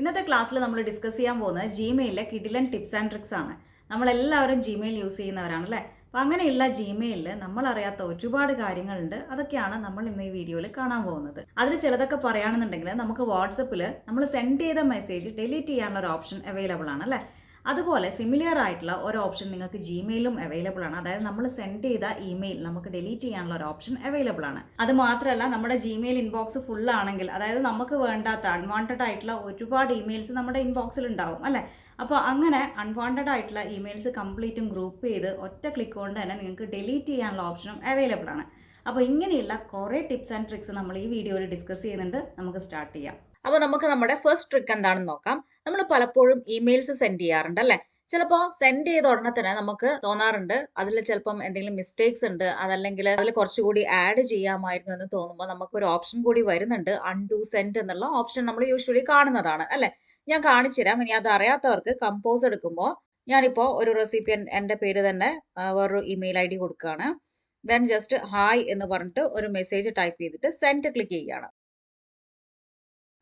ഇന്നത്തെ ക്ലാസ്സിൽ നമ്മൾ ഡിസ്കസ് ചെയ്യാൻ പോകുന്നത് ജിമെയിലിലെ കിടിലൻ ടിപ്സ് ആൻഡ് ട്രിക്സ് ആണ്. നമ്മളെല്ലാവരും ജിമെയിൽ യൂസ് ചെയ്യുന്നവരാണ് അല്ലേ? അപ്പോൾ അങ്ങനെയുള്ള ജിമെയിലിൽ നമ്മൾ അറിയാത്ത ഒരുപാട് കാര്യങ്ങളുണ്ട്. അതൊക്കെയാണ് നമ്മൾ ഇന്ന് ഈ വീഡിയോയിൽ കാണാൻ പോകുന്നത്. അതിൽ ചിലതൊക്കെ പറയുകയാണെന്നുണ്ടെങ്കിൽ നമുക്ക് വാട്സപ്പിൽ നമ്മൾ സെൻഡ് ചെയ്ത മെസ്സേജ് ഡിലീറ്റ് ചെയ്യാനുള്ള ഒരു ഓപ്ഷൻ അവൈലബിൾ ആണ് അല്ലേ? അതുപോലെ സിമിലർ ആയിട്ടുള്ള ഒരു ഓപ്ഷൻ നിങ്ങൾക്ക് ജിമെയിലും അവൈലബിൾ ആണ്. അതായത് നമ്മൾ സെൻഡ് ചെയ്ത ഇമെയിൽ നമുക്ക് ഡിലീറ്റ് ചെയ്യാനുള്ള ഒരു ഓപ്ഷൻ അവൈലബിൾ ആണ്. അത് മാത്രമല്ല നമ്മുടെ ജിമെയിൽ ഇൻബോക്സ് ഫുൾ ആണെങ്കിൽ, അതായത് നമുക്ക് വേണ്ടാത്ത അൺവാണ്ടഡ് ആയിട്ടുള്ള ഒരുപാട് ഇമെയിൽസ് നമ്മുടെ ഇൻബോക്സിൽ ഉണ്ടാവും അല്ലേ? അപ്പോൾ അങ്ങനെ അൺവാണ്ടഡ് ആയിട്ടുള്ള ഇമെയിൽസ് കംപ്ലീറ്റും ഗ്രൂപ്പ് ചെയ്ത് ഒറ്റ ക്ലിക്ക് കൊണ്ട് തന്നെ നിങ്ങൾക്ക് ഡിലീറ്റ് ചെയ്യാനുള്ള ഓപ്ഷനും അവൈലബിൾ ആണ്. അപ്പോൾ ഇങ്ങനെയുള്ള കുറേ ടിപ്സ് ആൻഡ് ട്രിക്സ് നമ്മൾ ഈ വീഡിയോയിൽ ഡിസ്കസ് ചെയ്യുന്നുണ്ട്. നമുക്ക് സ്റ്റാർട്ട് ചെയ്യാം. അപ്പോൾ നമുക്ക് നമ്മുടെ ഫസ്റ്റ് ട്രിക്ക് എന്താണെന്ന് നോക്കാം. നമ്മൾ പലപ്പോഴും ഇമെയിൽസ് സെൻഡ് ചെയ്യാറുണ്ട് അല്ലേ? ചിലപ്പോൾ സെൻഡ് ചെയ്ത ഉടനെ തന്നെ നമുക്ക് തോന്നാറുണ്ട് അതിൽ ചിലപ്പം എന്തെങ്കിലും മിസ്റ്റേക്സ് ഉണ്ട്, അതല്ലെങ്കിൽ അതിൽ കുറച്ചുകൂടി ആഡ് ചെയ്യാമായിരുന്നു എന്ന് തോന്നുമ്പോൾ നമുക്കൊരു ഓപ്ഷൻ കൂടി വരുന്നുണ്ട്, അൺഡു സെൻഡ് എന്നുള്ള ഓപ്ഷൻ നമ്മൾ യൂഷ്വലി കാണുന്നതാണ് അല്ലേ? ഞാൻ കാണിച്ചു തരാം. ഇനി അത് അറിയാത്തവർക്ക് കമ്പോസ് എടുക്കുമ്പോൾ ഞാനിപ്പോൾ ഒരു റെസിപ്പിയൻ എൻ്റെ പേര് തന്നെ വേറൊരു ഇമെയിൽ ID കൊടുക്കുകയാണ്. ദെൻ ജസ്റ്റ് ഹായ് എന്ന് പറഞ്ഞിട്ട് ഒരു മെസ്സേജ് ടൈപ്പ് ചെയ്തിട്ട് സെൻഡ് ക്ലിക്ക് ചെയ്യുകയാണ്.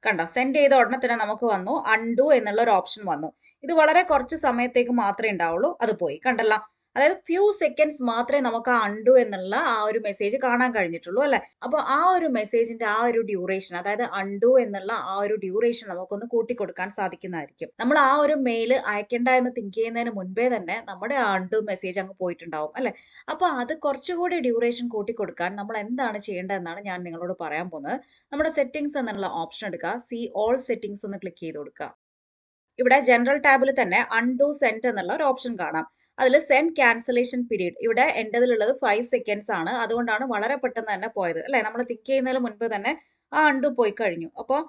കണ്ടോ, സെൻഡ് ചെയ്ത ഉടനെ തന്നെ നമുക്ക് വന്നു അൺഡു എന്നുള്ള ഒരു ഓപ്ഷൻ വന്നു. ഇത് വളരെ കുറച്ച് സമയത്തേക്ക് മാത്രമേ ഉണ്ടാവുള്ളൂ, അത് പോയി കണ്ടല്ലോ. അതായത് ഫ്യൂ സെക്കൻഡ്സ് മാത്രമേ നമുക്ക് ആ അൺഡു എന്നുള്ള ആ ഒരു മെസ്സേജ് കാണാൻ കഴിഞ്ഞിട്ടുള്ളൂ അല്ലെ? അപ്പോൾ ആ ഒരു മെസ്സേജിന്റെ ആ ഒരു ഡ്യൂറേഷൻ, അതായത് അൺഡു എന്നുള്ള ആ ഒരു ഡ്യൂറേഷൻ നമുക്കൊന്ന് കൂട്ടിക്കൊടുക്കാൻ സാധിക്കുന്നതായിരിക്കും. നമ്മൾ ആ ഒരു മെയിൽ അയക്കേണ്ട എന്ന് തിങ്ക് ചെയ്യുന്നതിന് മുൻപേ തന്നെ നമ്മുടെ ആ അൺഡു മെസ്സേജ് അങ്ങ് പോയിട്ടുണ്ടാവും അല്ലെ? അപ്പോൾ അത് കുറച്ചുകൂടി ഡ്യൂറേഷൻ കൂട്ടിക്കൊടുക്കാൻ നമ്മൾ എന്താണ് ചെയ്യേണ്ടതെന്നാണ് ഞാൻ നിങ്ങളോട് പറയാൻ പോകുന്നത്. നമ്മുടെ സെറ്റിംഗ്സ് എന്നുള്ള ഓപ്ഷൻ എടുക്കുക, സി ഓൾ സെറ്റിംഗ്സ് ഒന്ന് ക്ലിക്ക് ചെയ്ത് കൊടുക്കുക. ഇവിടെ ജനറൽ ടാബിൽ തന്നെ അൺഡു സെൻഡ് എന്നുള്ള ഒരു ഓപ്ഷൻ കാണാം. അതിൽ സെൻഡ് ക്യാൻസലേഷൻ പീരീഡ്, ഇവിടെ എൻ്റെതിലുള്ളത് 5 സെക്കൻഡ്സ് ആണ്. അതുകൊണ്ടാണ് വളരെ പെട്ടെന്ന് തന്നെ പോയത് അല്ലേ? നമ്മൾ തിങ്ക് ചെയ്യുന്നതിന് മുൻപ് തന്നെ ആ അൺഡു പോയി കഴിഞ്ഞു. അപ്പോൾ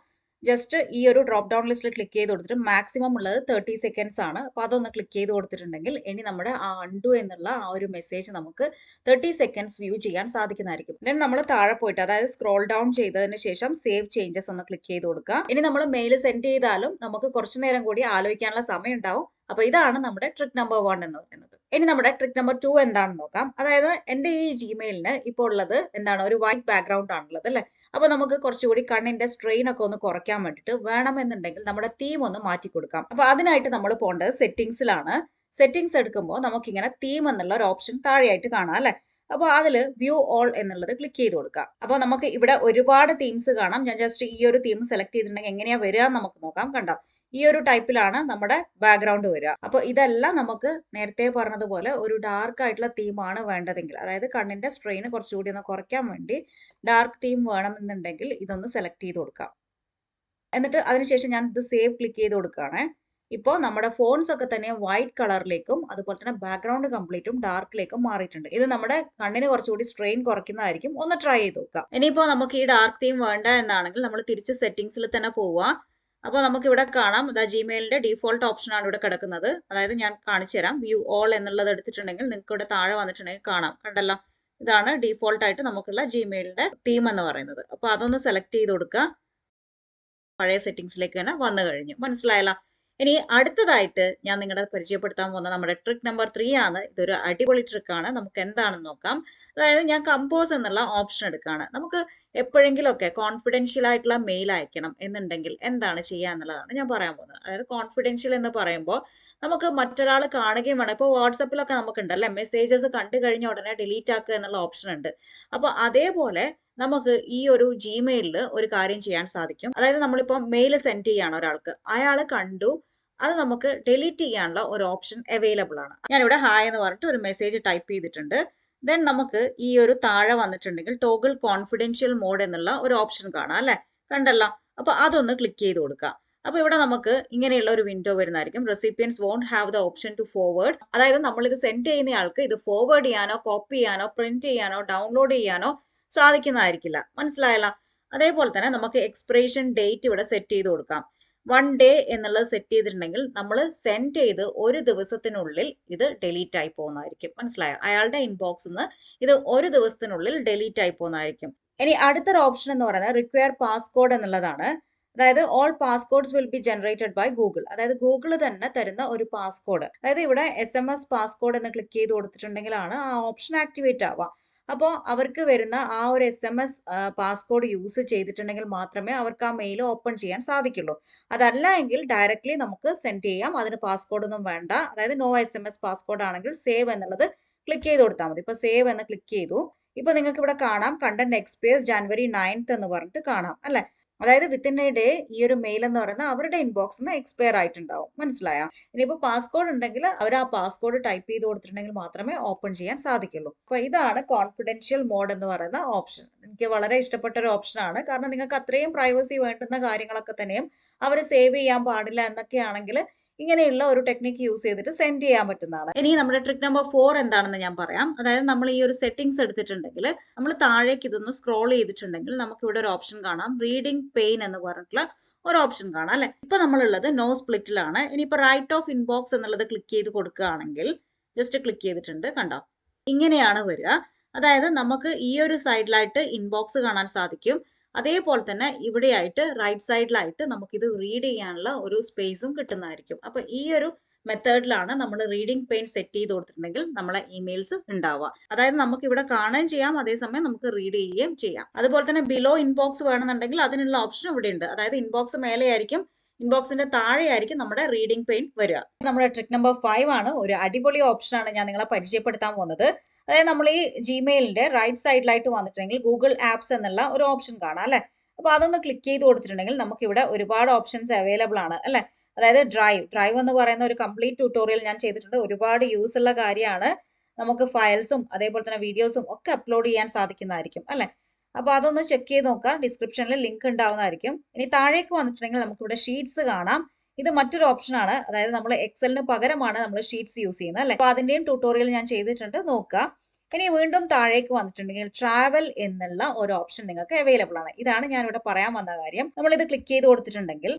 ജസ്റ്റ് ഈ ഒരു ഡ്രോപ്പ് ഡൗൺ ലിസ്റ്റിൽ ക്ലിക്ക് ചെയ്ത് കൊടുത്തിട്ട് മാക്സിമം ഉള്ളത് 30 സെക്കൻഡ്സ് ആണ്. അപ്പോൾ അതൊന്ന് ക്ലിക്ക് ചെയ്ത് കൊടുത്തിട്ടുണ്ടെങ്കിൽ ഇനി നമ്മുടെ ആ അൺഡു എന്നുള്ള ആ ഒരു മെസ്സേജ് നമുക്ക് 30 സെക്കൻഡ്സ് വ്യൂ ചെയ്യാൻ സാധിക്കുന്നതായിരിക്കും. ദെൻ നമ്മൾ താഴെ പോയിട്ട്, അതായത് സ്ക്രോൾ ഡൗൺ ചെയ്തതിന് ശേഷം സേവ് ചേഞ്ചസ് ഒന്ന് ക്ലിക്ക് ചെയ്ത് കൊടുക്കുക. ഇനി നമ്മൾ മെയിൽ സെൻഡ് ചെയ്താലും നമുക്ക് കുറച്ചു നേരം കൂടി ആലോചിക്കാനുള്ള സമയം ഉണ്ടാവും. അപ്പൊ ഇതാണ് നമ്മുടെ ട്രിക്ക് നമ്പർ 1 എന്ന് പറയുന്നത്. ഇനി നമ്മുടെ ട്രിക്ക് നമ്പർ 2 എന്താണെന്ന് നോക്കാം. അതായത് എൻ്റെ ഈ ജിമെയിലിന് ഇപ്പോൾ ഉള്ളത് എന്താണ്, ഒരു വൈറ്റ് ബാക്ക്ഗ്രൗണ്ട് ആണുള്ളത് അല്ലെ? അപ്പൊ നമുക്ക് കുറച്ചുകൂടി കണ്ണിന്റെ സ്ട്രെയിൻ ഒക്കെ ഒന്ന് കുറയ്ക്കാൻ വേണ്ടിയിട്ട് വേണമെന്നുണ്ടെങ്കിൽ നമ്മുടെ തീം ഒന്ന് മാറ്റി കൊടുക്കാം. അപ്പൊ അതിനായിട്ട് നമ്മൾ പോകേണ്ടത് സെറ്റിംഗ്സിലാണ്. സെറ്റിംഗ്സ് എടുക്കുമ്പോൾ നമുക്കിങ്ങനെ തീം എന്നുള്ള ഒരു ഓപ്ഷൻ താഴെയായിട്ട് കാണാം അല്ലെ? അപ്പോൾ അതിൽ വ്യൂ ഓൾ എന്നുള്ളത് ക്ലിക്ക് ചെയ്ത് കൊടുക്കാം. അപ്പോൾ നമുക്ക് ഇവിടെ ഒരുപാട് തീംസ് കാണാം. ഞാൻ ജസ്റ്റ് ഈ ഒരു തീം സെലക്ട് ചെയ്തിട്ടുണ്ടെങ്കിൽ എങ്ങനെയാ വരിക എന്ന് നമുക്ക് നോക്കാം. കണ്ടോ, ഈ ഒരു ടൈപ്പിലാണ് നമ്മുടെ ബാക്ക്ഗ്രൗണ്ട് വരിക. അപ്പോൾ ഇതെല്ലാം നമുക്ക് നേരത്തെ പറഞ്ഞതുപോലെ ഒരു ഡാർക്ക് ആയിട്ടുള്ള തീമാണ് വേണ്ടതെങ്കിൽ, അതായത് കണ്ണിന്റെ സ്ട്രെയിൻ കുറച്ചുകൂടി ഒന്ന് കുറയ്ക്കാൻ വേണ്ടി ഡാർക്ക് തീം വേണമെന്നുണ്ടെങ്കിൽ ഇതൊന്ന് സെലക്ട് ചെയ്ത് കൊടുക്കാം. എന്നിട്ട് അതിനുശേഷം ഞാൻ ഇത് സേവ് ക്ലിക്ക് ചെയ്ത് കൊടുക്കുകയാണ്. ഇപ്പോൾ നമ്മുടെ ഫോൺസ് ഒക്കെ തന്നെ വൈറ്റ് കളറിലേക്കും അതുപോലെ തന്നെ ബാക്ക്ഗ്രൗണ്ട് കംപ്ലീറ്റും ഡാർക്കിലേക്കും മാറിയിട്ടുണ്ട്. ഇത് നമ്മുടെ കണ്ണിന് കുറച്ചുകൂടി സ്ട്രെയിൻ കുറയ്ക്കുന്നതായിരിക്കും. ഒന്ന് ട്രൈ ചെയ്ത് നോക്കാം. ഇനിയിപ്പോൾ നമുക്ക് ഈ ഡാർക്ക് തീം വേണ്ട എന്നാണെങ്കിൽ നമ്മൾ തിരിച്ച് സെറ്റിംഗ്സിൽ തന്നെ പോവുക. അപ്പോൾ നമുക്ക് ഇവിടെ കാണാം, ജിമെയിലിന്റെ ഡീഫോൾട്ട് ഓപ്ഷൻ ആണ് ഇവിടെ കിടക്കുന്നത്. അതായത് ഞാൻ കാണിച്ചു തരാം. വ്യൂ ഓൾ എന്നുള്ളത് എടുത്തിട്ടുണ്ടെങ്കിൽ നിങ്ങൾക്ക് ഇവിടെ താഴെ വന്നിട്ടുണ്ടെങ്കിൽ കാണാം. കണ്ടല്ലോ, ഇതാണ് ഡീഫോൾട്ട് ആയിട്ട് നമുക്കുള്ള ജിമെയിലിന്റെ തീം എന്ന് പറയുന്നത്. അപ്പോൾ അതൊന്ന് സെലക്ട് ചെയ്ത് കൊടുക്കുക. പഴയ സെറ്റിംഗ്സിലേക്ക് തന്നെ വന്നു കഴിഞ്ഞു. മനസ്സിലായല്ലോ? ഇനി അടുത്തതായിട്ട് ഞാൻ നിങ്ങളെ പരിചയപ്പെടുത്താൻ പോകുന്ന നമ്മുടെ ട്രിക്ക് നമ്പർ 3 ആണ്. ഇതൊരു അടിപൊളി ട്രിക്കാണ്. നമുക്ക് എന്താണെന്ന് നോക്കാം. അതായത് ഞാൻ കമ്പോസ് എന്നുള്ള ഓപ്ഷൻ എടുക്കുകയാണ്. നമുക്ക് എപ്പോഴെങ്കിലും ഒക്കെ കോൺഫിഡൻഷ്യൽ ആയിട്ടുള്ള മെയിൽ അയക്കണം എന്നുണ്ടെങ്കിൽ എന്താണ് ചെയ്യുക എന്നുള്ളതാണ് ഞാൻ പറയാൻ പോകുന്നത്. അതായത് കോൺഫിഡൻഷ്യൽ എന്ന് പറയുമ്പോൾ നമുക്ക് മറ്റൊരാൾ കാണുകയും വേണം. ഇപ്പോൾ വാട്സപ്പിലൊക്കെ നമുക്കുണ്ട് അല്ലെ, മെസ്സേജസ് കണ്ടു കഴിഞ്ഞ ഉടനെ ഡിലീറ്റ് ആക്കുക എന്നുള്ള ഓപ്ഷൻ ഉണ്ട്. അപ്പോൾ അതേപോലെ നമുക്ക് ഈ ഒരു ജിമെയിലിൽ ഒരു കാര്യം ചെയ്യാൻ സാധിക്കും. അതായത് നമ്മളിപ്പോൾ മെയിൽ സെൻഡ് ചെയ്യാണ് ഒരാൾക്ക്, അയാൾ കണ്ടു, അത് നമുക്ക് ഡിലീറ്റ് ചെയ്യാനുള്ള ഒരു ഓപ്ഷൻ അവൈലബിൾ ആണ്. ഞാനിവിടെ ഹായ് എന്ന് പറഞ്ഞിട്ട് ഒരു മെസ്സേജ് ടൈപ്പ് ചെയ്തിട്ടുണ്ട്. ദെൻ നമുക്ക് ഈ ഒരു താഴെ വന്നിട്ടുണ്ടെങ്കിൽ ടോഗിൾ കോൺഫിഡൻഷ്യൽ മോഡ് എന്നുള്ള ഒരു ഓപ്ഷൻ കാണാം അല്ലെ? കണ്ടല്ലോ. അപ്പൊ അതൊന്ന് ക്ലിക്ക് ചെയ്ത് കൊടുക്കാം. അപ്പൊ ഇവിടെ നമുക്ക് ഇങ്ങനെയുള്ള ഒരു വിൻഡോ വരുന്നതായിരിക്കും. Recipients won't have the option to forward. അതായത് നമ്മൾ ഇത് സെൻഡ് ചെയ്യുന്ന ആൾക്ക് ഇത് ഫോർവേഡ് ചെയ്യാനോ കോപ്പി ചെയ്യാനോ പ്രിന്റ് ചെയ്യാനോ ഡൗൺലോഡ് ചെയ്യാനോ സാധിക്കുന്നതായിരിക്കില്ല. മനസ്സിലായല്ലോ? അതേപോലെ തന്നെ നമുക്ക് എക്സ്പിറേഷൻ ഡേറ്റ് ഇവിടെ സെറ്റ് ചെയ്ത് കൊടുക്കാം. 1 ഡേ എന്നുള്ളത് സെറ്റ് ചെയ്തിട്ടുണ്ടെങ്കിൽ നമ്മൾ സെൻഡ് ചെയ്ത് ഒരു ദിവസത്തിനുള്ളിൽ ഇത് ഡിലീറ്റ് ആയി പോകുന്നതായിരിക്കും. മനസ്സിലായോ? അയാളുടെ ഇൻബോക്സിൽ നിന്ന് ഇത് ഒരു ദിവസത്തിനുള്ളിൽ ഡിലീറ്റ് ആയി പോകുന്നതായിരിക്കും. ഇനി അടുത്തൊരു ഓപ്ഷൻ എന്ന് പറയുന്നത് റിക്വയർ പാസ്കോഡ് എന്നുള്ളതാണ്. അതായത് all passcodes will be generated by Google. അതായത് ഗൂഗിൾ തന്നെ തരുന്ന ഒരു പാസ്കോഡ്. അതായത് ഇവിടെ SMS പാസ്കോഡ് എന്ന് ക്ലിക്ക് ചെയ്ത് കൊടുത്തിട്ടുണ്ടെങ്കിലാണ് ആ ഓപ്ഷൻ ആക്ടിവേറ്റ് ആവുക. അപ്പോൾ അവർക്ക് വരുന്ന ആ ഒരു SMS പാസ്കോഡ് യൂസ് ചെയ്തിട്ടുണ്ടെങ്കിൽ മാത്രമേ അവർക്ക് ആ മെയിൽ ഓപ്പൺ ചെയ്യാൻ സാധിക്കുള്ളൂ. അതല്ല എങ്കിൽ ഡയറക്റ്റ്ലി നമുക്ക് സെൻഡ് ചെയ്യാം. അതിന് പാസ്കോഡ് ഒന്നും വേണ്ട. അതായത് നോ SMS പാസ്കോഡ് ആണെങ്കിൽ സേവ് എന്നുള്ളത് ക്ലിക്ക് ചെയ്ത് കൊടുത്താൽ മതി. ഇപ്പോൾ സേവ് എന്ന് ക്ലിക്ക് ചെയ്തു. ഇപ്പോൾ നിങ്ങൾക്ക് ഇവിടെ കാണാം കണ്ടന്റ് എക്സ്പയർസ് ജനുവരി 9th എന്ന് പറഞ്ഞിട്ട് കാണാം അല്ലെ. അതായത് വിത്തിൻ എ ഡേ ഈ ഒരു മെയിൽ എന്ന് പറയുന്നത് അവരുടെ ഇൻബോക്സിന് എക്സ്പയർ ആയിട്ടുണ്ടാവും. മനസ്സിലായോ? ഇനിയിപ്പോൾ പാസ്കോഡ് ഉണ്ടെങ്കിൽ അവർ ആ പാസ്കോഡ് ടൈപ്പ് ചെയ്ത് കൊടുത്തിട്ടുണ്ടെങ്കിൽ മാത്രമേ ഓപ്പൺ ചെയ്യാൻ സാധിക്കുള്ളൂ. അപ്പോൾ ഇതാണ് കോൺഫിഡൻഷ്യൽ മോഡ് എന്ന് പറയുന്ന ഓപ്ഷൻ. എനിക്ക് വളരെ ഇഷ്ടപ്പെട്ട ഒരു ഓപ്ഷനാണ്. കാരണം നിങ്ങൾക്ക് അത്രയും പ്രൈവസി വേണ്ടുന്ന കാര്യങ്ങളൊക്കെ തന്നെയും അവർ സേവ് ചെയ്യാൻ പാടില്ല എന്നൊക്കെയാണെങ്കിൽ ഇങ്ങനെയുള്ള ഒരു ടെക്നിക്ക് യൂസ് ചെയ്തിട്ട് സെൻഡ് ചെയ്യാൻ പറ്റുന്നതാണ്. ഇനി നമ്മുടെ ട്രിക്ക് നമ്പർ 4 എന്താണെന്ന് ഞാൻ പറയാം. അതായത് നമ്മൾ ഈ ഒരു സെറ്റിംഗ്സ് എടുത്തിട്ടുണ്ടെങ്കിൽ നമ്മൾ താഴേക്ക് ഇതൊന്ന് സ്ക്രോൾ ചെയ്തിട്ടുണ്ടെങ്കിൽ നമുക്ക് ഇവിടെ ഒരു ഓപ്ഷൻ കാണാം, റീഡിംഗ് പെയിൻ എന്ന് പറഞ്ഞിട്ടുള്ള ഒരു ഓപ്ഷൻ കാണാം അല്ലെ. ഇപ്പൊ നമ്മളുള്ളത് നോ സ്പ്ലിറ്റിലാണ്. ഇനിയിപ്പോ റൈറ്റ് ഓഫ് ഇൻബോക്സ് എന്നുള്ളത് ക്ലിക്ക് ചെയ്ത് കൊടുക്കുകയാണെങ്കിൽ ജസ്റ്റ് ക്ലിക്ക് ചെയ്തിട്ടുണ്ട്, കണ്ടോ ഇങ്ങനെയാണ് വരിക. അതായത് നമുക്ക് ഈ ഒരു സൈഡിലായിട്ട് ഇൻബോക്സ് കാണാൻ സാധിക്കും. അതേപോലെ തന്നെ ഇവിടെയായിട്ട് റൈറ്റ് സൈഡിലായിട്ട് നമുക്കിത് റീഡ് ചെയ്യാനുള്ള ഒരു സ്പേസും കിട്ടുന്നതായിരിക്കും. അപ്പൊ ഈ ഒരു മെത്തേഡിലാണ് നമ്മൾ റീഡിംഗ് പെയിൻ സെറ്റ് ചെയ്ത് കൊടുത്തിട്ടുണ്ടെങ്കിൽ നമ്മളെ ഇമെയിൽസ് ഉണ്ടാവുക. അതായത് നമുക്ക് ഇവിടെ കാണുകയും ചെയ്യാം, അതേസമയം നമുക്ക് റീഡ് ചെയ്യുകയും ചെയ്യാം. അതുപോലെ തന്നെ ബിലോ ഇൻബോക്സ് വേണമെന്നുണ്ടെങ്കിൽ അതിനുള്ള ഓപ്ഷൻ ഇവിടെ ഉണ്ട്. അതായത് ഇൻബോക്സ് മേലെയായിരിക്കും, ഇൻബോക്സിന്റെ താഴെയായിരിക്കും നമ്മുടെ റീഡിംഗ് പെയിൻ വരിക. നമ്മുടെ ട്രിക്ക് നമ്പർ 5 ആണ്. ഒരു അടിപൊളി ഓപ്ഷനാണ് ഞാൻ നിങ്ങളെ പരിചയപ്പെടുത്താൻ പോകുന്നത്. അതായത് നമ്മൾ ഈ ജിമെയിലിന്റെ റൈറ്റ് സൈഡിലായിട്ട് വന്നിട്ടുണ്ടെങ്കിൽ ഗൂഗിൾ ആപ്സ് എന്നുള്ള ഒരു ഓപ്ഷൻ കാണാം അല്ലെ. അപ്പൊ അതൊന്ന് ക്ലിക്ക് ചെയ്ത് കൊടുത്തിട്ടുണ്ടെങ്കിൽ നമുക്ക് ഇവിടെ ഒരുപാട് ഓപ്ഷൻസ് അവൈലബിൾ ആണ് അല്ലെ. അതായത് ഡ്രൈവ് എന്ന് പറയുന്ന ഒരു കംപ്ലീറ്റ് ട്യൂട്ടോറിയൽ ഞാൻ ചെയ്തിട്ടുണ്ട്. ഒരുപാട് യൂസ് ഉള്ള കാര്യമാണ്. നമുക്ക് ഫയൽസും അതേപോലെ തന്നെ വീഡിയോസും ഒക്കെ അപ്ലോഡ് ചെയ്യാൻ സാധിക്കുന്നതായിരിക്കും അല്ലെ. അപ്പൊ അതൊന്ന് ചെക്ക് ചെയ്ത് നോക്കാം. ഡിസ്ക്രിപ്ഷനിൽ ലിങ്ക് ഉണ്ടാവുന്നതായിരിക്കും. ഇനി താഴേക്ക് വന്നിട്ടുണ്ടെങ്കിൽ നമുക്ക് ഇവിടെ ഷീറ്റ്സ് കാണാം. ഇത് മറ്റൊരു ഓപ്ഷൻ ആണ്. അതായത് നമ്മൾ എക്സലിന് പകരമാണ് നമ്മൾ ഷീറ്റ്സ് യൂസ് ചെയ്യുന്നത് അല്ലെ. അപ്പൊ അതിന്റെയും ട്യൂട്ടോറിയൽ ഞാൻ ചെയ്തിട്ടുണ്ട്, നോക്കുക. ഇനി വീണ്ടും താഴേക്ക് വന്നിട്ടുണ്ടെങ്കിൽ ട്രാവൽ എന്നുള്ള ഒരു ഓപ്ഷൻ നിങ്ങൾക്ക് അവൈലബിൾ ആണ്. ഇതാണ് ഞാൻ ഇവിടെ പറയാൻ വന്ന കാര്യം. നമ്മൾ ഇത് ക്ലിക്ക് ചെയ്ത് കൊടുത്തിട്ടുണ്ടെങ്കിൽ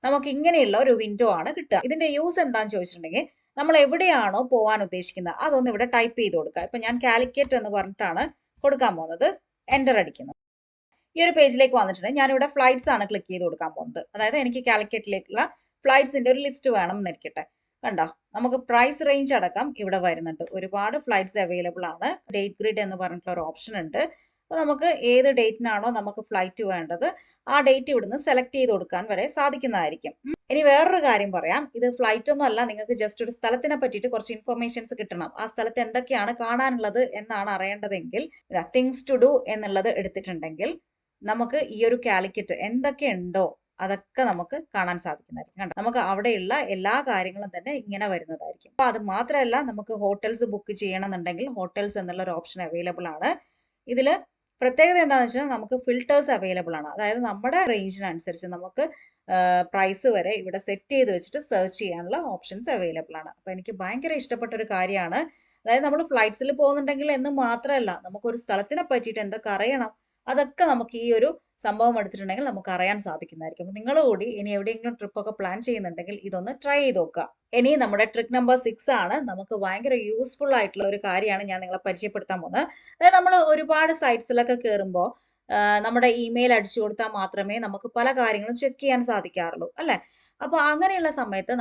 നമുക്ക് ഇങ്ങനെയുള്ള ഒരു വിൻഡോ ആണ് കിട്ടുക. ഇതിന്റെ യൂസ് എന്താണെന്ന് ചോദിച്ചിട്ടുണ്ടെങ്കിൽ നമ്മൾ എവിടെയാണോ പോകാൻ ഉദ്ദേശിക്കുന്നത് അതൊന്ന് ഇവിടെ ടൈപ്പ് ചെയ്ത് കൊടുക്കുക. ഇപ്പൊ ഞാൻ കാലിക്കറ്റ് എന്ന് പറഞ്ഞിട്ടാണ് കൊടുക്കാൻ പോകുന്നത്. എന്റർ അടിക്കുന്നു. ഈ ഒരു പേജിലേക്ക് വന്നിട്ടുണ്ട്. ഞാനിവിടെ ഫ്ലൈറ്റ്സ് ആണ് ക്ലിക്ക് ചെയ്ത് കൊടുക്കാൻ പോകുന്നത്. അതായത് എനിക്ക് കാലിക്കറ്റിലേക്കുള്ള ഫ്ലൈറ്റ്സിന്റെ ഒരു ലിസ്റ്റ് വേണം എന്നിരിക്കട്ടെ. കണ്ടോ, നമുക്ക് പ്രൈസ് റേഞ്ച് അടക്കം ഇവിടെ വരുന്നുണ്ട്. ഒരുപാട് ഫ്ലൈറ്റ്സ് അവൈലബിൾ ആണ്. ഡേറ്റ് ഗ്രിഡ് എന്ന് പറഞ്ഞിട്ടുള്ള ഒരു ഓപ്ഷൻ ഉണ്ട്. അപ്പോൾ നമുക്ക് ഏത് ഡേറ്റിനാണോ നമുക്ക് ഫ്ലൈറ്റ് വേണ്ടത് ആ ഡേറ്റ് ഇവിടുന്ന് സെലക്ട് ചെയ്ത് കൊടുക്കാൻ വരെ സാധിക്കുന്നതായിരിക്കും. ഇനി വേറൊരു കാര്യം പറയാം. ഇത് ഫ്ലൈറ്റ് ഒന്നും അല്ല, നിങ്ങൾക്ക് ജസ്റ്റ് ഒരു സ്ഥലത്തിനെ പറ്റിയിട്ട് കുറച്ച് ഇൻഫർമേഷൻസ് കിട്ടണം. ആ സ്ഥലത്ത് എന്തൊക്കെയാണ് കാണാനുള്ളത് എന്നാണ് അറിയേണ്ടതെങ്കിൽ തിങ്സ് ടു ഡു എന്നുള്ളത് എടുത്തിട്ടുണ്ടെങ്കിൽ നമുക്ക് ഈ ഒരു കാലിക്കറ്റ് എന്തൊക്കെ ഉണ്ടോ അതൊക്കെ നമുക്ക് കാണാൻ സാധിക്കുന്നതായിരിക്കും. കണ്ടോ, നമുക്ക് അവിടെയുള്ള എല്ലാ കാര്യങ്ങളും തന്നെ ഇങ്ങനെ വരുന്നതായിരിക്കും. അപ്പൊ അത് മാത്രമല്ല, നമുക്ക് ഹോട്ടൽസ് ബുക്ക് ചെയ്യണമെന്നുണ്ടെങ്കിൽ ഹോട്ടൽസ് എന്നുള്ള ഒരു ഓപ്ഷൻ അവൈലബിൾ ആണ്. ഇതിൽ പ്രത്യേകത എന്താണെന്ന് വെച്ചാൽ നമുക്ക് ഫിൽറ്റേഴ്സ് അവൈലബിൾ ആണ്. അതായത് നമ്മുടെ റേഞ്ചിനനുസരിച്ച് നമുക്ക് പ്രൈസ് വരെ ഇവിടെ സെറ്റ് ചെയ്ത് വെച്ചിട്ട് സെർച്ച് ചെയ്യാനുള്ള ഓപ്ഷൻസ് അവൈലബിൾ ആണ്. അപ്പൊ എനിക്ക് ഭയങ്കര ഇഷ്ടപ്പെട്ട ഒരു കാര്യമാണ്. അതായത് നമ്മൾ ഫ്ലൈറ്റ്സിൽ പോകുന്നുണ്ടെങ്കിൽ എന്ന് മാത്രമല്ല, നമുക്കൊരു സ്ഥലത്തിനെ പറ്റിയിട്ട് എന്തൊക്കെ അറിയണം അതൊക്കെ നമുക്ക് ഈ ഒരു സംഭവം എടുത്തിട്ടുണ്ടെങ്കിൽ നമുക്ക് അറിയാൻ സാധിക്കുന്നതായിരിക്കും. നിങ്ങൾ കൂടി ഇനി എവിടെയെങ്കിലും ട്രിപ്പ് ഒക്കെ പ്ലാൻ ചെയ്യുന്നുണ്ടെങ്കിൽ ഇതൊന്ന് ട്രൈ ചെയ്ത് നോക്കുക. ഇനി നമ്മുടെ ട്രിക്ക് നമ്പർ 6 ആണ്. നമുക്ക് ഭയങ്കര യൂസ്ഫുൾ ആയിട്ടുള്ള ഒരു കാര്യമാണ് ഞാൻ നിങ്ങളെ പരിചയപ്പെടുത്താൻ പോകുന്നത്. അതായത് നമ്മൾ ഒരുപാട് സൈറ്റ്സിലൊക്കെ കയറുമ്പോൾ നമ്മുടെ ഇമെയിൽ അടിച്ചു കൊടുത്താൽ മാത്രമേ നമുക്ക് പല കാര്യങ്ങളും ചെക്ക് ചെയ്യാൻ സാധിക്കാറുള്ളൂ അല്ലെ. അപ്പൊ അങ്ങനെയുള്ള സമയത്ത്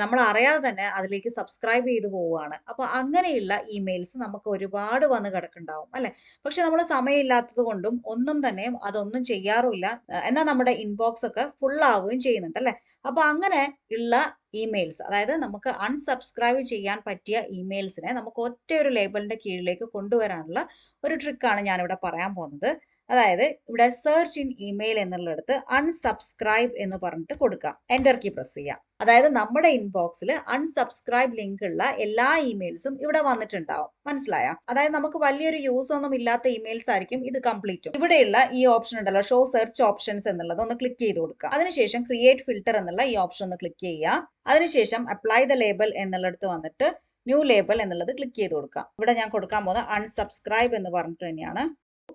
നമ്മൾ അറിയാതെ തന്നെ അതിലേക്ക് സബ്സ്ക്രൈബ് ചെയ്ത് പോവുകയാണ്. അപ്പൊ അങ്ങനെയുള്ള ഇമെയിൽസ് നമുക്ക് ഒരുപാട് വന്ന് കിടക്കുന്നുണ്ടാവും അല്ലെ. പക്ഷെ നമ്മൾ സമയമില്ലാത്തത് കൊണ്ടും ഒന്നും തന്നെ അതൊന്നും ചെയ്യാറുമില്ല. എന്നാൽ നമ്മുടെ ഇൻബോക്സ് ഒക്കെ ഫുൾ ആവുകയും ചെയ്യുന്നുണ്ട് അല്ലെ. അപ്പൊ അങ്ങനെ ഉള്ള ഇമെയിൽസ്, അതായത് നമുക്ക് അൺസബ്സ്ക്രൈബ് ചെയ്യാൻ പറ്റിയ ഇമെയിൽസിനെ നമുക്ക് ഒറ്റ ഒരു ലേബലിന്റെ കീഴിലേക്ക് കൊണ്ടുവരാനുള്ള ഒരു ട്രിക്കാണ് ഞാനിവിടെ പറയാൻ പോകുന്നത്. അതായത് ഇവിടെ സെർച്ച് ഇൻ ഇമെയിൽ എന്നുള്ളിടത്ത് അൺസബ്സ്ക്രൈബ് എന്ന് പറഞ്ഞിട്ട് കൊടുക്കുക. എന്റർ കീ പ്രസ് ചെയ്യുക. അതായത് നമ്മുടെ ഇൻബോക്സിൽ അൺസബ്സ്ക്രൈബ് ലിങ്ക് ഉള്ള എല്ലാ ഇമെയിൽസും ഇവിടെ വന്നിട്ടുണ്ടാവും. മനസ്സിലായോ? അതായത് നമുക്ക് വലിയൊരു യൂസ് ഒന്നും ഇല്ലാത്ത ഇമെയിൽസ് ആയിരിക്കും ഇത് കംപ്ലീറ്റും. ഇവിടെയുള്ള ഈ ഓപ്ഷൻ ഉണ്ടല്ലോ, ഷോ സെർച്ച് ഓപ്ഷൻസ് എന്നുള്ളത് ഒന്ന് ക്ലിക്ക് ചെയ്ത് കൊടുക്കുക. അതിനുശേഷം ക്രിയേറ്റ് ഫിൽറ്റർ എന്നുള്ള ഈ ഓപ്ഷൻ ഒന്ന് ക്ലിക്ക് ചെയ്യുക. അതിനുശേഷം അപ്ലൈ ദ ലേബൽ എന്നുള്ളിടത്ത് വന്നിട്ട് ന്യൂ ലേബൽ എന്നുള്ളത് ക്ലിക്ക് ചെയ്ത് കൊടുക്കുക. ഇവിടെ ഞാൻ കൊടുക്കാൻ പോകുന്നത് അൺസബ്സ്ക്രൈബ് എന്ന് പറഞ്ഞിട്ട് തന്നെയാണ്.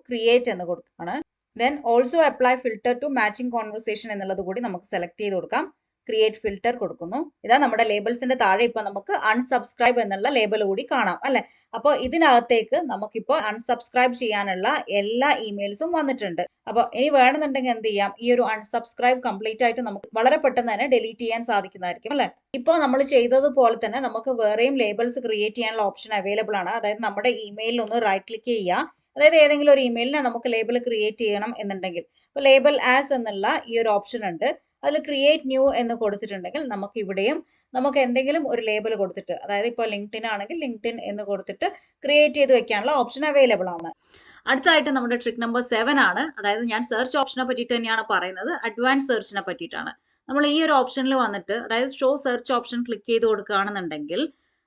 ക്രിയേറ്റ് എന്ന് കൊടുക്കുകയാണ്. Then also apply filter to matching conversation എന്നുള്ളത് കൂടി നമുക്ക് സെലക്ട് ചെയ്ത് കൊടുക്കാം. ക്രിയേറ്റ് ഫിൽറ്റർ കൊടുക്കുന്നു. ഇതാ നമ്മുടെ ലേബിൾസിന്റെ താഴെ ഇപ്പൊ നമുക്ക് അൺസബ്സ്ക്രൈബ് എന്നുള്ള ലേബൽ കൂടി കാണാം അല്ലെ. അപ്പോൾ ഇതിനകത്തേക്ക് നമുക്കിപ്പോൾ അൺസബ്സ്ക്രൈബ് ചെയ്യാനുള്ള എല്ലാ ഇമെയിൽസും വന്നിട്ടുണ്ട്. അപ്പോൾ ഇനി വേണമെന്നുണ്ടെങ്കിൽ എന്ത് ചെയ്യാം, ഈ ഒരു അൺസബ്സ്ക്രൈബ് കംപ്ലീറ്റ് ആയിട്ട് നമുക്ക് വളരെ പെട്ടെന്ന് തന്നെ ഡിലീറ്റ് ചെയ്യാൻ സാധിക്കുന്നതായിരിക്കും അല്ലെ. ഇപ്പോൾ നമ്മൾ ചെയ്തതുപോലെ തന്നെ നമുക്ക് വേറെയും ലേബിൾസ് ക്രിയേറ്റ് ചെയ്യാനുള്ള ഓപ്ഷൻ അവൈലബിൾ ആണ്. അതായത് നമ്മുടെ ഇമെയിലിൽ ഒന്ന് റൈറ്റ് ക്ലിക്ക് ചെയ്യുക. അതായത് ഏതെങ്കിലും ഒരു ഇമെയിലിനെ നമുക്ക് ലേബിൾ ക്രിയേറ്റ് ചെയ്യണം എന്നുണ്ടെങ്കിൽ അപ്പോൾ ലേബൽ ആസ് എന്നുള്ള ഈ ഒരു ഓപ്ഷൻ ഉണ്ട്. അതിൽ ക്രിയേറ്റ് ന്യൂ എന്ന് കൊടുത്തിട്ടുണ്ടെങ്കിൽ നമുക്ക് ഇവിടെയും നമുക്ക് എന്തെങ്കിലും ഒരു ലേബൽ കൊടുത്തിട്ട്, അതായത് ഇപ്പോൾ ലിങ്ക്ഡിൻ ആണെങ്കിൽ ലിങ്ക്ഡിൻ എന്ന് കൊടുത്തിട്ട് ക്രിയേറ്റ് ചെയ്ത് വെക്കാനുള്ള ഓപ്ഷൻ അവൈലബിൾ ആണ്. അടുത്തായിട്ട് നമ്മുടെ ട്രിക്ക് നമ്പർ 7 ആണ്. അതായത് ഞാൻ സെർച്ച് ഓപ്ഷനെ പറ്റിയിട്ട് തന്നെയാണ് പറയുന്നത്, അഡ്വാൻസ് സെർച്ചിനെ പറ്റിയിട്ടാണ്. നമ്മൾ ഈ ഒരു ഓപ്ഷനിൽ വന്നിട്ട് അതായത് ഷോ സെർച്ച് ഓപ്ഷൻ ക്ലിക്ക് ചെയ്ത് കൊടുക്കുകയാണെന്നുണ്ടെങ്കിൽ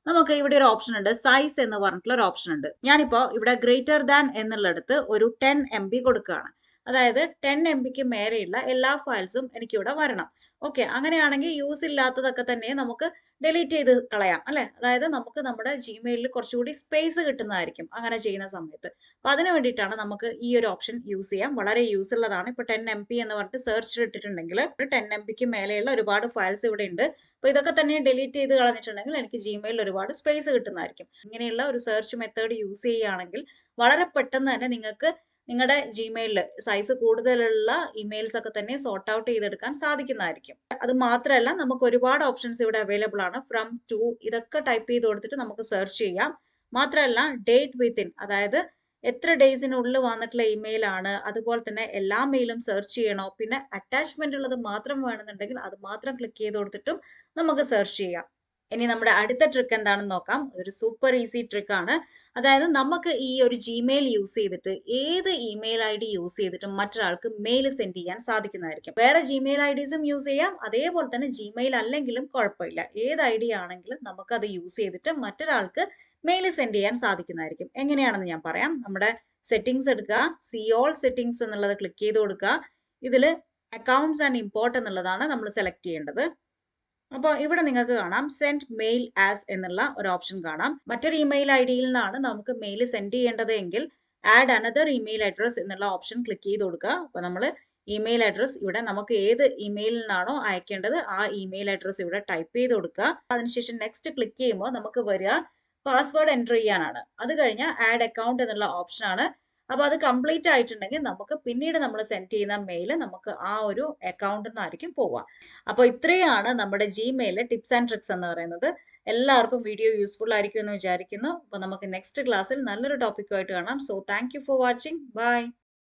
നമുക്ക് ഇവിടെ ഒരു ഓപ്ഷൻ ഉണ്ട്, സൈസ് എന്ന് പറഞ്ഞിട്ടുള്ള ഒരു ഓപ്ഷൻ ഉണ്ട്. ഞാനിപ്പോൾ ഇവിടെ ഗ്രേറ്റർ ദാൻ എന്നുള്ളിടത്ത് ഒരു 10 MB കൊടുക്കുകയാണ്. അതായത് 10 MBക്ക് മേലെയുള്ള എല്ലാ ഫയൽസും എനിക്കിവിടെ വരണം. ഓക്കെ, അങ്ങനെയാണെങ്കിൽ യൂസ് ഇല്ലാത്തതൊക്കെ തന്നെ നമുക്ക് ഡിലീറ്റ് ചെയ്ത് കളയാം അല്ലെ. അതായത് നമുക്ക് നമ്മുടെ ജിമെയിലിൽ കുറച്ചുകൂടി സ്പേസ് കിട്ടുന്നതായിരിക്കും അങ്ങനെ ചെയ്യുന്ന സമയത്ത്. അപ്പൊ അതിന് വേണ്ടിയിട്ടാണ് നമുക്ക് ഈ ഒരു ഓപ്ഷൻ യൂസ് ചെയ്യാം. വളരെ യൂസ് ഉള്ളതാണ്. ഇപ്പൊ 10 MB എന്ന് പറഞ്ഞിട്ട് സെർച്ചിൽ ഇട്ടിട്ടുണ്ടെങ്കിൽ 10 MBക്ക് മേലെയുള്ള ഒരുപാട് ഫയൽസ് ഇവിടെ ഉണ്ട്. അപ്പൊ ഇതൊക്കെ തന്നെ ഡിലീറ്റ് ചെയ്ത് കളഞ്ഞിട്ടുണ്ടെങ്കിൽ എനിക്ക് ജിമെയിലിൽ ഒരുപാട് സ്പേസ് കിട്ടുന്നതായിരിക്കും. ഇങ്ങനെയുള്ള ഒരു സെർച്ച് മെത്തേഡ് യൂസ് ചെയ്യുകയാണെങ്കിൽ വളരെ പെട്ടെന്ന് തന്നെ നിങ്ങൾക്ക് നിങ്ങളുടെ ജിമെയിലിൽ സൈസ് കൂടുതലുള്ള ഇമെയിൽസ് ഒക്കെ തന്നെ സോർട്ട് ഔട്ട് ചെയ്തെടുക്കാൻ സാധിക്കുന്നതായിരിക്കും. അത് മാത്രമല്ല നമുക്ക് ഒരുപാട് ഓപ്ഷൻസ് ഇവിടെ അവൈലബിൾ ആണ്. ഫ്രം ടു ഇതൊക്കെ ടൈപ്പ് ചെയ്ത് കൊടുത്തിട്ട് നമുക്ക് സെർച്ച് ചെയ്യാം. മാത്രമല്ല ഡേറ്റ് വിത്തിൻ, അതായത് എത്ര ഡേയ്സിനുള്ളിൽ വന്നിട്ടുള്ള ഇമെയിൽ ആണ്, അതുപോലെ തന്നെ എല്ലാ മെയിലും സെർച്ച് ചെയ്യണോ, പിന്നെ അറ്റാച്ച്മെന്റ് ഉള്ളത് മാത്രം വേണമെന്നുണ്ടെങ്കിൽ അത് മാത്രം ക്ലിക്ക് ചെയ്ത് കൊടുത്തിട്ടും നമുക്ക് സെർച്ച് ചെയ്യാം. ഇനി നമ്മുടെ അടുത്ത ട്രിക്ക് എന്താണെന്ന് നോക്കാം. ഒരു സൂപ്പർ ഈസി ട്രിക്ക് ആണ്. അതായത് നമുക്ക് ഈ ഒരു ജിമെയിൽ യൂസ് ചെയ്തിട്ട് ഏത് ഇമെയിൽ ID യൂസ് ചെയ്തിട്ടും മറ്റൊരാൾക്ക് മെയിൽ സെൻഡ് ചെയ്യാൻ സാധിക്കുന്നതായിരിക്കും. വേറെ ജിമെയിൽ IDസും യൂസ് ചെയ്യാം, അതേപോലെ തന്നെ ജിമെയിൽ അല്ലെങ്കിലും കുഴപ്പമില്ല. ഏത് ID ആണെങ്കിലും നമുക്ക് അത് യൂസ് ചെയ്തിട്ട് മറ്റൊരാൾക്ക് മെയിൽ സെൻഡ് ചെയ്യാൻ സാധിക്കുന്നതായിരിക്കും. എങ്ങനെയാണെന്ന് ഞാൻ പറയാം. നമ്മുടെ സെറ്റിംഗ്സ് എടുക്കുക, സി ഓൾ സെറ്റിംഗ്സ് എന്നുള്ളത് ക്ലിക്ക് ചെയ്ത് കൊടുക്കുക. ഇതിൽ അക്കൗണ്ട്സ് ആൻഡ് ഇമ്പോർട്ട് എന്നുള്ളതാണ് നമ്മൾ സെലക്ട് ചെയ്യേണ്ടത്. അപ്പോൾ ഇവിടെ നിങ്ങൾക്ക് കാണാം സെൻഡ് മെയിൽ ആസ് എന്നുള്ള ഒരു ഓപ്ഷൻ കാണാം. മറ്റൊരു ഇമെയിൽ IDയിൽ നിന്നാണ് നമുക്ക് മെയിൽ സെൻഡ് ചെയ്യേണ്ടത് എങ്കിൽ ആഡ് അനദർ ഇമെയിൽ അഡ്രസ് എന്നുള്ള ഓപ്ഷൻ ക്ലിക്ക് ചെയ്ത് കൊടുക്കുക. അപ്പോൾ നമ്മൾ ഇമെയിൽ അഡ്രസ് ഇവിടെ നമുക്ക് ഏത് ഇമെയിലിൽ നിന്നാണോ അയക്കേണ്ടത് ആ ഇമെയിൽ അഡ്രസ് ഇവിടെ ടൈപ്പ് ചെയ്ത് കൊടുക്കുക. അതിനുശേഷം നെക്സ്റ്റ് ക്ലിക്ക് ചെയ്യുമ്പോൾ നമുക്ക് വരിക പാസ്വേഡ് എൻ്റർ ചെയ്യാനാണ്. അത് കഴിഞ്ഞാൽ ആഡ് അക്കൗണ്ട് എന്നുള്ള ഓപ്ഷൻ ആണ്. അപ്പോൾ അത് കംപ്ലീറ്റ് ആയിട്ടുണ്ടെങ്കിൽ നമുക്ക് പിന്നീട് നമ്മൾ സെൻഡ് ചെയ്യുന്ന മെയിൽ നമുക്ക് ആ ഒരു അക്കൗണ്ടിൽ നിന്നായിരിക്കും പോവുക. അപ്പോൾ ഇത്രയാണ് നമ്മുടെ ജിമെയിലിലെ ടിപ്സ് ആൻഡ് ട്രിക്സ് എന്ന് പറയുന്നത്. എല്ലാവർക്കും വീഡിയോ യൂസ്ഫുൾ ആയിരിക്കും എന്ന് വിചാരിക്കുന്നു. അപ്പോൾ നമുക്ക് നെക്സ്റ്റ് ക്ലാസ്സിൽ നല്ലൊരു ടോപ്പിക്കുമായിട്ട് കാണാം. So thank you for watching. By.